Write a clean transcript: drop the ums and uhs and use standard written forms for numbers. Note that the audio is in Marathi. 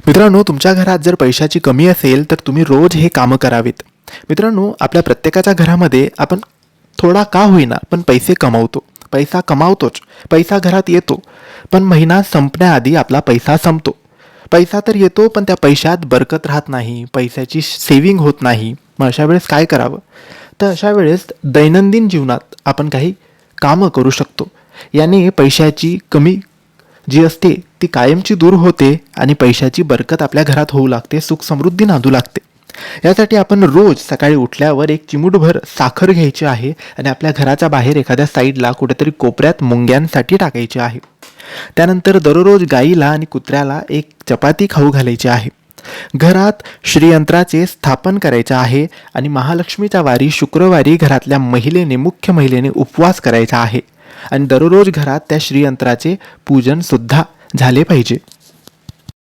मित्रांनो, तुमच्या घरात जर पैशाची कमी असेल तर तुम्ही रोज हे कामं करावीत. मित्रांनो, आपल्या प्रत्येकाच्या घरामध्ये आपण थोडा का होईना पण पैसे कमवतो. पैसा कमावतोच, पैसा घरात येतो, पण महिना संपण्याआधी आपला पैसा संपतो. पैसा तर येतो पण त्या पैशात बरकत राहत नाही, पैशाची सेविंग होत नाही. मग अशा वेळेस काय करावं? तर अशा वेळेस दैनंदिन जीवनात आपण काही कामं करू शकतो. याने पैशाची कमी जी असते ती कायमची दूर होते आणि पैशाची बरकत आपल्या घरात होऊ लागते, सुख समृद्धी नांदू लागते. यासाठी आपण रोज सकाळी उठल्यावर एक चिमूटभर साखर घ्यायची आहे आणि आपल्या घराच्या बाहेर एखाद्या साईडला कुठेतरी कोपऱ्यात मुंग्यांसाठी टाकायची आहे. त्यानंतर दररोज गाईला आणि कुत्र्याला एक चपाती खाऊ घालायची आहे. घरात श्रीयंत्राचे स्थापन करायचे आहे आणि महालक्ष्मीच्या वारी शुक्रवारी घरातल्या मुख्य महिलेने उपवास करायचा आहे आणि दररोज घरात त्या श्रीयंत्राचे पूजन सुद्धा झाले पाहिजे.